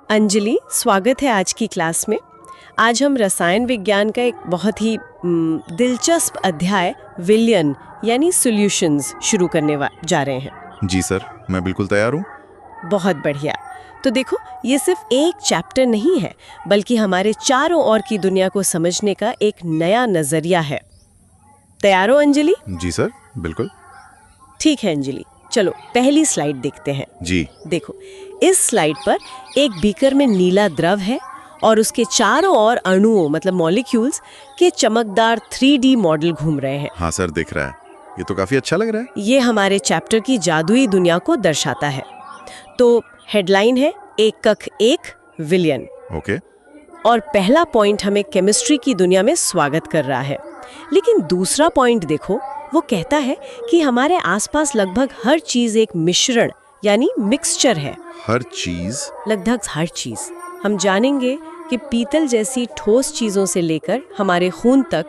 अंजलि, स्वागत है आज की क्लास में। आज हम रसायन विज्ञान का एक बहुत ही दिलचस्प अध्याय विलयन यानी सॉल्यूशंस शुरू करने जा रहे हैं। जी सर, मैं बिल्कुल तैयार हूँ। बहुत बढ़िया। तो देखो, ये सिर्फ एक चैप्टर नहीं है, बल्कि हमारे चारों ओर की दुनिया को समझने का एक नया नजरिया है। तैयार हो अंजलि? जी सर, बिल्कुल। ठीक है अंजलि, चलो पहली स्लाइड देखते हैं। जी। देखो, इस स्लाइड पर एक बीकर में नीला द्रव है और उसके चारों ओर अणुओं मतलब मॉलिक्यूल्स के चमकदार 3D मॉडल घूम रहे हैं। हाँ सर, दिख रहा है। ये तो काफी अच्छा लग रहा है। ये हमारे चैप्टर की जादुई दुनिया को दर्शाता है। तो हेडलाइन है एकक एक विलयन। ओके। और पहला पॉइंट हमें केमिस्ट्री की दुनिया में स्वागत कर रहा है। लेकिन दूसरा पॉइंट देखो, वो कहता है कि हमारे आसपास लगभग हर चीज एक मिश्रण यानी मिक्सचर है। हर चीज? लगभग हर चीज। हम जानेंगे कि पीतल जैसी ठोस चीजों से लेकर हमारे खून तक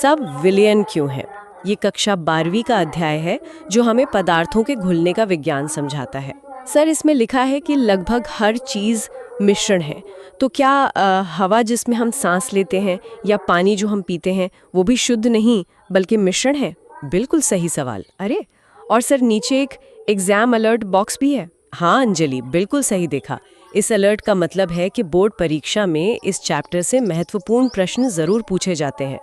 सब विलयन क्यों है। ये कक्षा 12वीं का अध्याय है जो हमें पदार्थों के घुलने का विज्ञान समझाता है। सर, इसमें लिखा है कि लगभग हर चीज मिश्रण है। तो क्या हवा जिसमें हम सांस लेते हैं या पानी जो हम पीते हैं वो भी शुद्ध नहीं बल्कि मिश्रण है? बिल्कुल सही सवाल। अरे, और सर नीचे एक एग्जाम अलर्ट बॉक्स भी है। हाँ अंजलि, बिल्कुल सही देखा। इस अलर्ट का मतलब है कि बोर्ड परीक्षा में इस चैप्टर से महत्वपूर्ण प्रश्न जरूर पूछे जाते हैं।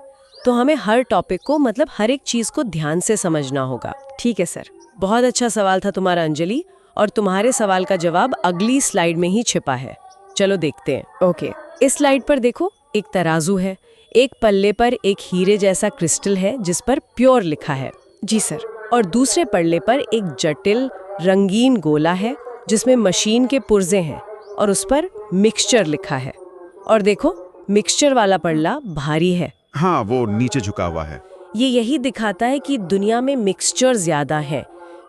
तो हमें हर टॉपिक को मतलब हर एक चीज को ध्यान से समझना होगा। ठीक है सर, बहुत अच्छा सवाल था तुम्हारा अंजलि, और तुम्हारे सवाल का जवाब अगली स्लाइड में ही छिपा है। चलो देखते हैं। ओके, इस स्लाइड पर देखो, एक तराजू है। एक पल्ले पर एक हीरे जैसा क्रिस्टल है जिस पर प्योर लिखा है। जी सर। और दूसरे पल्ले पर एक जटिल रंगीन गोला है जिसमें मशीन के पुर्जे हैं और उस पर मिक्सचर लिखा है। और देखो, मिक्सचर वाला पल्ला भारी है। हाँ, वो नीचे झुका हुआ है। ये यही दिखाता है कि दुनिया में मिक्सचर ज्यादा है।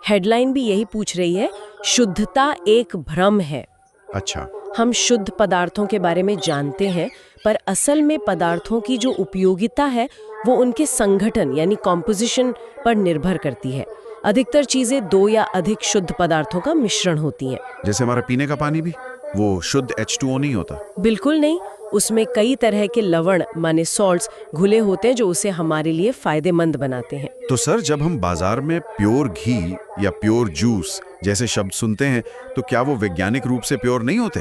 हेडलाइन भी यही पूछ रही है, शुद्धता एक भ्रम है। अच्छा। हम शुद्ध पदार्थों के बारे में जानते हैं, पर असल में पदार्थों की जो उपयोगिता है वो उनके संगठन यानी कॉम्पोजिशन पर निर्भर करती है। अधिकतर चीजें 2 या अधिक शुद्ध पदार्थों का मिश्रण होती हैं। जैसे हमारा पीने का पानी भी, वो शुद्ध H2O नहीं होता? बिल्कुल नहीं, उसमें कई तरह के लवण माने सॉल्ट्स घुले होते हैं जो उसे हमारे लिए फायदेमंद बनाते हैं। तो सर, जब हम बाजार में प्योर घी या प्योर जूस जैसे शब्द सुनते हैं तो क्या वो वैज्ञानिक रूप से प्योर नहीं होते?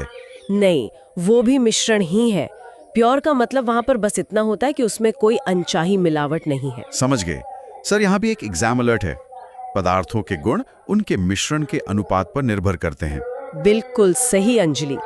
नहीं, वो भी मिश्रण ही है। प्योर का मतलब वहाँ पर बस इतना होता है कि उसमें कोई अनचाही मिलावट नहीं है। समझ गए। सर, यहाँ भी एक एग्जाम अलर्ट है। पदार्थों के गुण उनके मिश्रण के अनुपात पर निर्भर करते हैं। बिल्कुल सही अंजलि।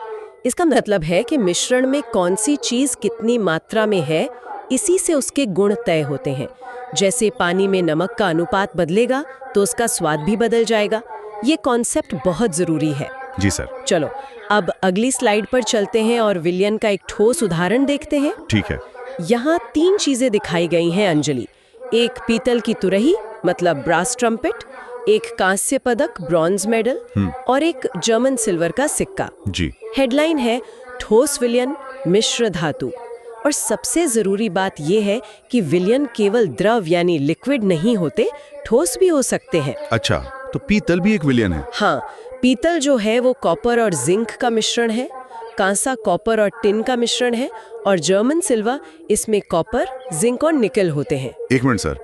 इसका मतलब है कि मिश्रण में कौन सी चीज कितनी मात्रा में है, इसी से उसके गुण तय होते हैं। जैसे पानी में नमक का अनुपात बदलेगा तो उसका स्वाद भी बदल जाएगा। ये कॉन्सेप्ट बहुत जरूरी है। जी सर। चलो अब अगली स्लाइड पर चलते हैं और विलयन का एक ठोस उदाहरण देखते हैं। ठीक है। यहाँ 3 चीजें दिखाई गई हैं अंजलि। एक पीतल की तुरही मतलब ब्रास ट्रम्पेट, एक कांस्य पदक ब्रॉन्ज मेडल और एक जर्मन सिल्वर का सिक्का। जी। हेडलाइन है ठोस विलयन मिश्र धातु। और सबसे जरूरी बात यह है कि विलयन केवल द्रव यानी लिक्विड नहीं होते, ठोस भी हो सकते हैं। अच्छा, तो पीतल भी एक विलयन है? हाँ, पीतल जो है वो कॉपर और जिंक का मिश्रण है। कांसा कॉपर और टिन का मिश्रण है और जर्मन सिल्वर इसमें कॉपर, जिंक और निकल होते हैं। एक मिनट सर,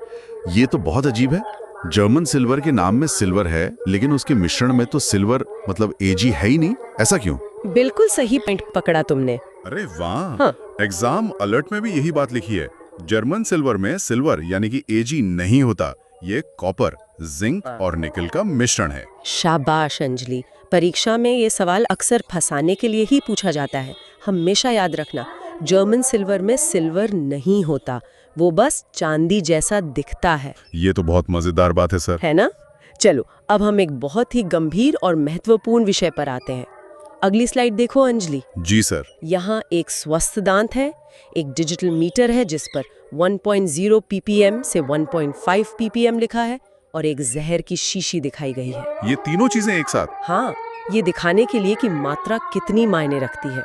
ये तो बहुत अजीब है। जर्मन सिल्वर के नाम में सिल्वर है लेकिन उसके मिश्रण में तो सिल्वर मतलब Ag है ही नहीं। ऐसा क्यों? बिल्कुल सही पॉइंट पकड़ा तुमने। अरे वाह। हाँ। एग्जाम अलर्ट में भी यही बात लिखी है। जर्मन सिल्वर में सिल्वर यानी कि Ag नहीं होता, ये कॉपर, जिंक और निकल का मिश्रण है। शाबाश अंजलि। परीक्षा में ये सवाल अक्सर फंसाने के लिए ही पूछा जाता है। हमेशा याद रखना, जर्मन सिल्वर में सिल्वर नहीं होता, वो बस चांदी जैसा दिखता है। ये तो बहुत मजेदार बात है सर। है ना? चलो अब हम एक बहुत ही गंभीर और महत्वपूर्ण विषय पर आते हैं। अगली स्लाइड देखो अंजलि। जी सर। यहाँ एक स्वस्थ दांत है, एक डिजिटल मीटर है जिस पर 1.0 ppm से 1.5 ppm लिखा है और एक जहर की शीशी दिखाई गई है। ये तीनों चीजें एक साथ? हाँ, ये दिखाने के लिए कि मात्रा कितनी मायने रखती है।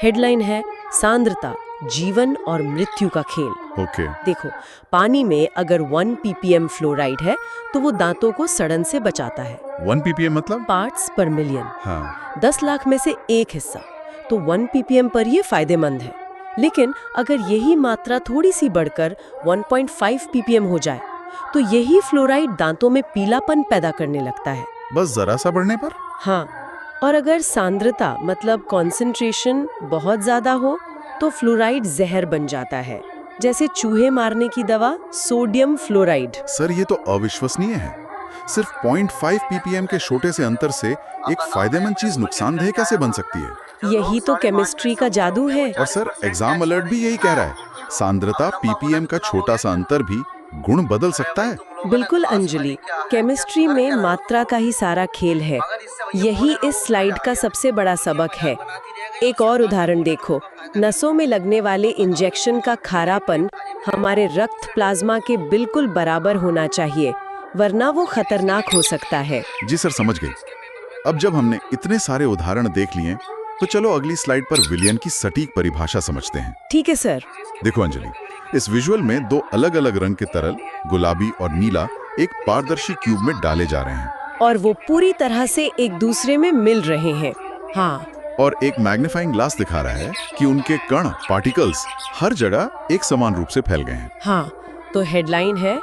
हेडलाइन है सांद्रता जीवन और मृत्यु का खेल। ओके। देखो, पानी में अगर 1 ppm फ्लोराइड है तो वो दांतों को सड़न से बचाता है। 1 ppm मतलब? पार्ट्स पर मिलियन। हाँ। 10 लाख में से एक हिस्सा। तो 1 ppm पर ये फायदेमंद है। लेकिन अगर यही मात्रा थोड़ी सी बढ़कर 1.5 ppm हो जाए तो यही फ्लोराइड दांतों में पीलापन पैदा करने लगता है। बस जरा सा बढ़ने पर? हाँ, और अगर सांद्रता मतलब कॉन्सेंट्रेशन बहुत ज्यादा हो तो फ्लोराइड जहर बन जाता है, जैसे चूहे मारने की दवा सोडियम फ्लोराइड। सर ये तो अविश्वसनीय है। सिर्फ 0.5 ppm के छोटे से अंतर से एक फायदेमंद चीज नुकसानदेह कैसे बन सकती है? यही तो केमिस्ट्री का जादू है। और सर एग्जाम अलर्ट भी यही कह रहा है, सांद्रता ppm का छोटा सा अंतर भी गुण बदल सकता है। बिल्कुल अंजलि, केमिस्ट्री में मात्रा का ही सारा खेल है। यही इस स्लाइड का सबसे बड़ा सबक है। एक और उदाहरण देखो, नसों में लगने वाले इंजेक्शन का खारापन हमारे रक्त प्लाज्मा के बिल्कुल बराबर होना चाहिए, वरना वो खतरनाक हो सकता है। जी सर, समझ गई। अब जब हमने इतने सारे उदाहरण देख लिए तो चलो अगली स्लाइड पर विलियन की सटीक परिभाषा समझते हैं। ठीक है सर। देखो अंजलि, इस विजुअल में दो अलग अलग रंग के तरल, गुलाबी और नीला, एक पारदर्शी क्यूब में डाले जा रहे हैं और वो पूरी तरह से एक दूसरे में मिल रहे हैं। हाँ, और एक मैग्नीफाइंग ग्लास दिखा रहा है कि उनके कण, पार्टिकल्स हर जगह एक समान रूप से फैल गए हैं। हाँ, तो हेडलाइन है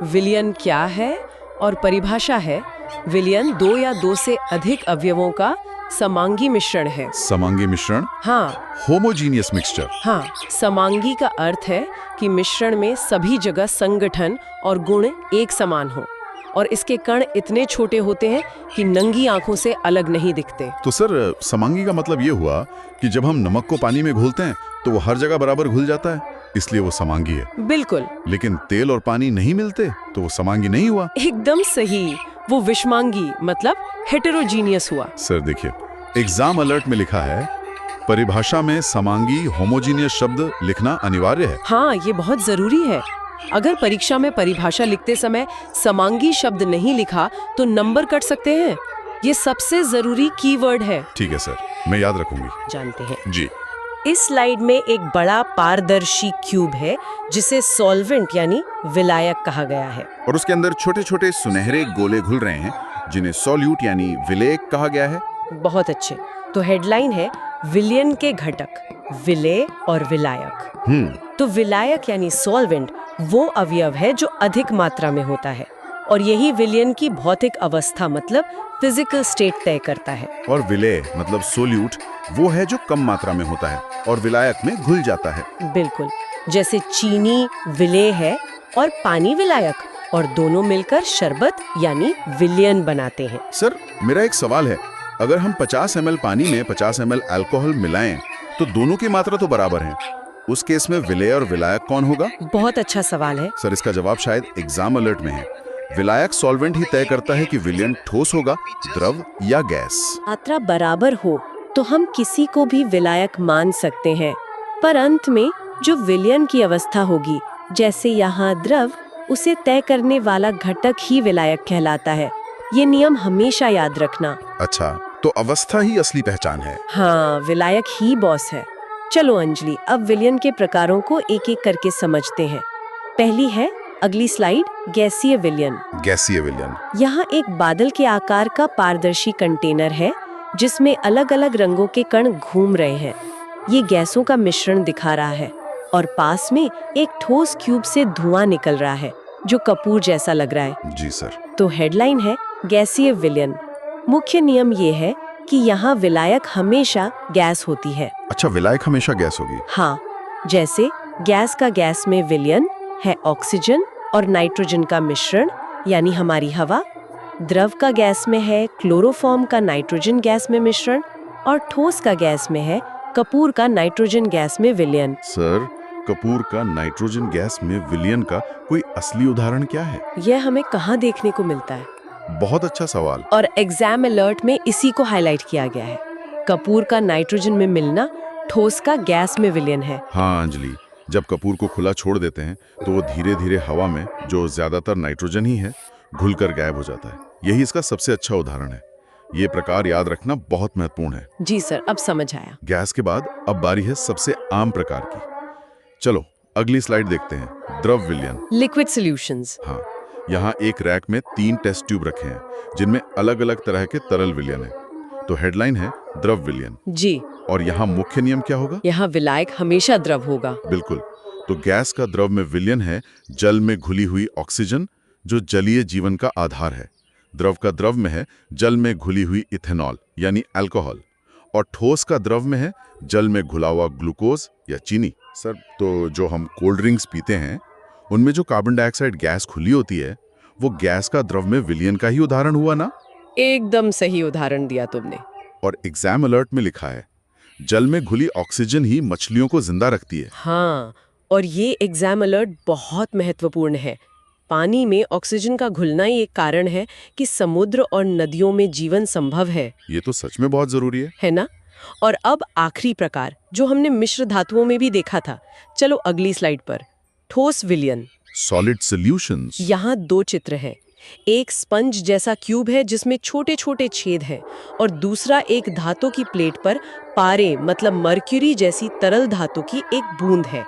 विलियन क्या है और परिभाषा है विलियन 2 या 2 से अधिक अवयवों का समांगी मिश्रण है। समांगी मिश्रण? हाँ, होमोजीनियस मिक्सचर। हाँ, समांगी का अर्थ है कि मिश्रण में सभी जगह संगठन और गुण एक समान हो और इसके कण इतने छोटे होते हैं कि नंगी आंखों से अलग नहीं दिखते। तो सर समांगी का मतलब ये हुआ कि जब हम नमक को पानी में घोलते हैं तो वो हर जगह बराबर घुल जाता है, इसलिए वो समांगी है। बिल्कुल। लेकिन तेल और पानी नहीं मिलते तो वो समांगी नहीं हुआ। एकदम सही, वो विषमांगी मतलब हेटेरोजीनियस हुआ। सर देखिए, एग्जाम अलर्ट में लिखा है परिभाषा में समांगी होमोजीनियस शब्द लिखना अनिवार्य है। हाँ, ये बहुत जरूरी है। अगर परीक्षा में परिभाषा लिखते समय समांगी शब्द नहीं लिखा तो नंबर कट सकते हैं। ये सबसे जरूरी कीवर्ड है। ठीक है सर, मैं याद रखूंगी। जानते हैं जी। इस स्लाइड में एक बड़ा पारदर्शी क्यूब है जिसे सॉल्वेंट यानी विलायक कहा गया है, और उसके अंदर छोटे छोटे सुनहरे गोले घुल रहे हैं जिन्हें सॉल्यूट यानी विलेय कहा गया है। बहुत अच्छे। तो हेडलाइन है विलियन के घटक, विलेय और विलायक। तो विलायक यानी सॉल्वेंट वो अवयव है जो अधिक मात्रा में होता है और यही विलियन की भौतिक अवस्था मतलब फिजिकल स्टेट तय करता है। और विलेय मतलब सोल्यूट वो है जो कम मात्रा में होता है और विलायक में घुल जाता है। बिल्कुल, जैसे चीनी विलेय है और पानी विलायक, और दोनों मिलकर शरबत यानी विलियन बनाते हैं। सर मेरा एक सवाल है, अगर हम 50 ml पानी में 50 ml अल्कोहल मिलाएं तो दोनों की मात्रा तो बराबर है, उस केस में विलेय और विलायक कौन होगा? बहुत अच्छा सवाल है। सर इसका जवाब शायद एग्जाम अलर्ट में है। विलायक सॉल्वेंट ही तय करता है कि विलियन ठोस होगा, द्रव या गैस। मात्रा बराबर हो तो हम किसी को भी विलायक मान सकते हैं, पर अंत में जो विलियन की अवस्था होगी, जैसे यहाँ द्रव, उसे तय करने वाला घटक ही विलायक कहलाता है। ये नियम हमेशा याद रखना। अच्छा, तो अवस्था ही असली पहचान है। हाँ, विलायक ही बॉस है। चलो अंजलि, अब विलियन के प्रकारों को एक एक करके समझते हैं। पहली है अगली स्लाइड, गैसीय विलियन। गैसीय विलियन। यहाँ एक बादल के आकार का पारदर्शी कंटेनर है जिसमें अलग अलग रंगों के कण घूम रहे हैं। ये गैसों का मिश्रण दिखा रहा है और पास में एक ठोस क्यूब से धुआं निकल रहा है जो कपूर जैसा लग रहा है। जी सर। तो हेडलाइन है गैसीय विलियन। मुख्य नियम ये है कि यहाँ विलायक हमेशा गैस होती है। अच्छा, विलायक हमेशा गैस होगी। हाँ, जैसे गैस का गैस में विलियन है ऑक्सीजन और नाइट्रोजन का मिश्रण यानी हमारी हवा, द्रव का गैस में है क्लोरोफॉर्म का नाइट्रोजन गैस में मिश्रण, और ठोस का गैस में है कपूर का नाइट्रोजन गैस में विलियन। सर, कपूर का नाइट्रोजन गैस में विलियन का कोई असली उदाहरण क्या है? यह हमें कहाँ देखने को मिलता है? बहुत अच्छा सवाल। और एग्जाम अलर्ट में इसी को हाईलाइट किया गया है। कपूर का नाइट्रोजन में मिलना ठोस का गैस में विलियन है। हाँ अंजलि, जब कपूर को खुला छोड़ देते हैं तो वो धीरे धीरे हवा में, जो ज्यादातर नाइट्रोजन ही है, घुलकर गायब हो जाता है। यही इसका सबसे अच्छा उदाहरण है। ये प्रकार याद रखना बहुत महत्वपूर्ण है। जी सर, अब समझ आया। गैस के बाद अब बारी है सबसे आम प्रकार की। चलो अगली स्लाइड देखते हैं, द्रव विलियन। Liquid solutions. हाँ, यहाँ एक रैक में 3 टेस्ट ट्यूब रखे हैं जिनमें अलग अलग तरह के तरल विलियन है। तो हेडलाइन है द्रव विलयन। जी, और यहाँ मुख्य नियम क्या होगा? यहाँ विलायक हमेशा द्रव होगा। बिल्कुल। तो गैस का द्रव में विलयन है जल में घुली हुई ऑक्सीजन, जो जलीय जीवन का आधार है। द्रव का द्रव में है जल में घुली हुई इथेनॉल यानी अल्कोहल, और ठोस का द्रव में है जल में घुला हुआ ग्लूकोज या चीनी। सर, तो जो हम कोल्ड ड्रिंक्स पीते हैं उनमें जो कार्बन डाइऑक्साइड गैस खुली होती है, वो गैस का द्रव में विलयन का ही उदाहरण हुआ ना? एकदम सही उदाहरण दिया तुमने। और एग्जाम अलर्ट में लिखा है जल में घुली ऑक्सीजन ही मछलियों को जिंदा रखती है। हाँ, और ये एग्जाम अलर्ट बहुत महत्वपूर्ण है। पानी में ऑक्सीजन का घुलना ही एक कारण है कि समुद्र और नदियों में जीवन संभव है ये तो सच में बहुत जरूरी है ना? और अब आखिरी प्रकार जो हमने मिश्र धातुओं में भी देखा था। चलो अगली स्लाइड पर। ठोस विलयन। Solid solutions. यहाँ 2 चित्र हैं। एक स्पंज जैसा क्यूब है जिसमें छोटे छोटे छेद हैं, और दूसरा एक धातु की प्लेट पर पारे मतलब मर्क्यूरी जैसी तरल धातु की एक बूंद है।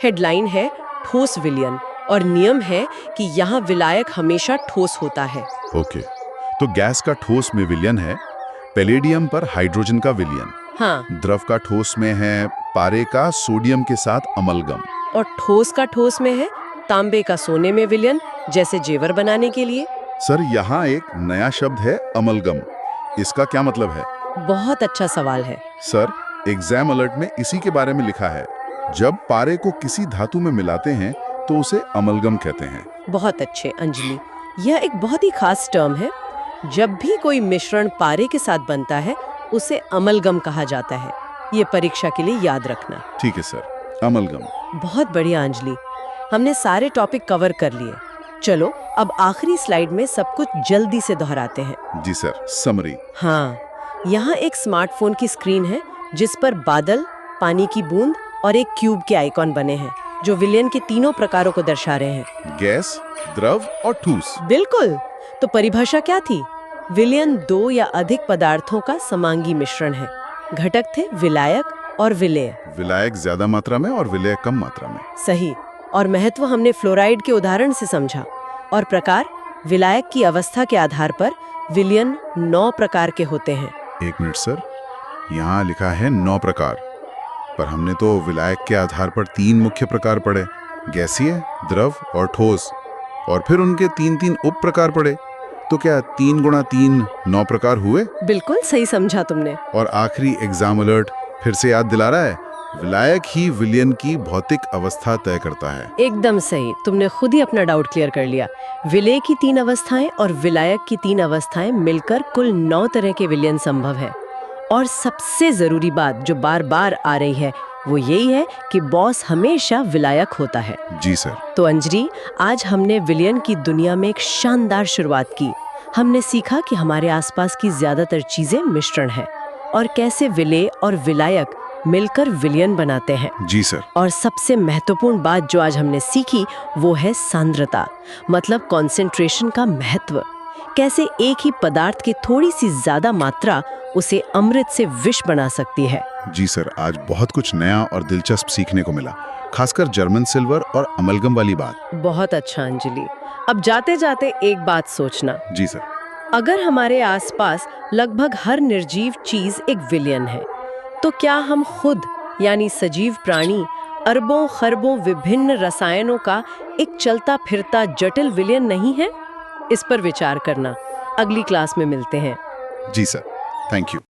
हेडलाइन है ठोस विलयन, और नियम है कि यहाँ विलायक हमेशा ठोस होता है। ओके, तो गैस का ठोस में विलयन है पैलेडियम पर हाइड्रोजन का विलयन। हाँ, द्रव का ठोस में है पारे का सोडियम के साथ अमलगम। और ठोस का ठोस में है तांबे का सोने में विलयन, जैसे जेवर बनाने के लिए। सर, यहाँ एक नया शब्द है अमलगम। इसका क्या मतलब है? बहुत अच्छा सवाल है। सर, एग्जाम अलर्ट में इसी के बारे में लिखा है। जब पारे को किसी धातु में मिलाते हैं तो उसे अमलगम कहते हैं। बहुत अच्छे अंजलि, यह एक बहुत ही खास टर्म है। जब भी कोई मिश्रण पारे के साथ बनता है उसे अमलगम कहा जाता है। ये परीक्षा के लिए याद रखना। ठीक है सर, अमलगम। बहुत बढ़िया अंजलि, हमने सारे टॉपिक कवर कर लिए। चलो अब आखिरी स्लाइड में सब कुछ जल्दी से दोहराते हैं। जी सर, समरी। हाँ, यहाँ एक स्मार्टफोन की स्क्रीन है जिस पर बादल, पानी की बूंद और एक क्यूब के आइकॉन बने हैं जो विलयन के तीनों प्रकारों को दर्शा रहे हैं। गैस, द्रव और ठोस। बिल्कुल। तो परिभाषा क्या थी? विलयन 2 या अधिक पदार्थों का समांगी मिश्रण है। घटक थे विलायक और विलेय। विलायक ज्यादा मात्रा में और विलेय कम मात्रा में। सही। और महत्व हमने फ्लोराइड के उदाहरण से समझा। और प्रकार, विलायक की अवस्था के आधार पर विलयन 9 प्रकार के होते हैं। एक मिनट सर, यहाँ लिखा है 9 प्रकार, पर हमने तो विलायक के आधार पर 3 मुख्य प्रकार पढ़े, गैसीय, द्रव और ठोस, और फिर उनके 3-3 उप प्रकार पढ़े। तो क्या 3 गुणा 3 9 प्रकार हुए? बिल्कुल सही समझा तुमने। और आखिरी एग्जाम अलर्ट फिर से याद दिला रहा है, विलायक ही विलयन की भौतिक अवस्था तय करता है। एकदम सही, तुमने खुद ही अपना डाउट क्लियर कर लिया। विलेय की 3 अवस्थाएं और विलायक की 3 अवस्थाएं मिलकर कुल 9 तरह के विलयन संभव है। और सबसे जरूरी बात जो बार बार आ रही है वो यही है कि बॉस हमेशा विलायक होता है। जी सर। तो अंजलि, आज हमने विलयन की दुनिया में एक शानदार शुरुआत की। हमने सीखा कि हमारे आसपास की ज्यादातर चीजें मिश्रण है और कैसे विलेय और विलायक मिलकर विलयन बनाते हैं। जी सर। और सबसे महत्वपूर्ण बात जो आज हमने सीखी वो है सांद्रता, मतलब कॉन्सेंट्रेशन का महत्व। कैसे एक ही पदार्थ की थोड़ी सी ज्यादा मात्रा उसे अमृत से विष बना सकती है। जी सर, आज बहुत कुछ नया और दिलचस्प सीखने को मिला, खासकर जर्मन सिल्वर और अमलगम वाली बात। बहुत अच्छा अंजलि। अब जाते जाते एक बात सोचना। जी सर। अगर हमारे आसपास लगभग हर निर्जीव चीज एक विलयन है, तो क्या हम खुद यानी सजीव प्राणी अरबों खरबों विभिन्न रसायनों का एक चलता फिरता जटिल विलयन नहीं है? इस पर विचार करना। अगली क्लास में मिलते हैं। जी सर, थैंक यू।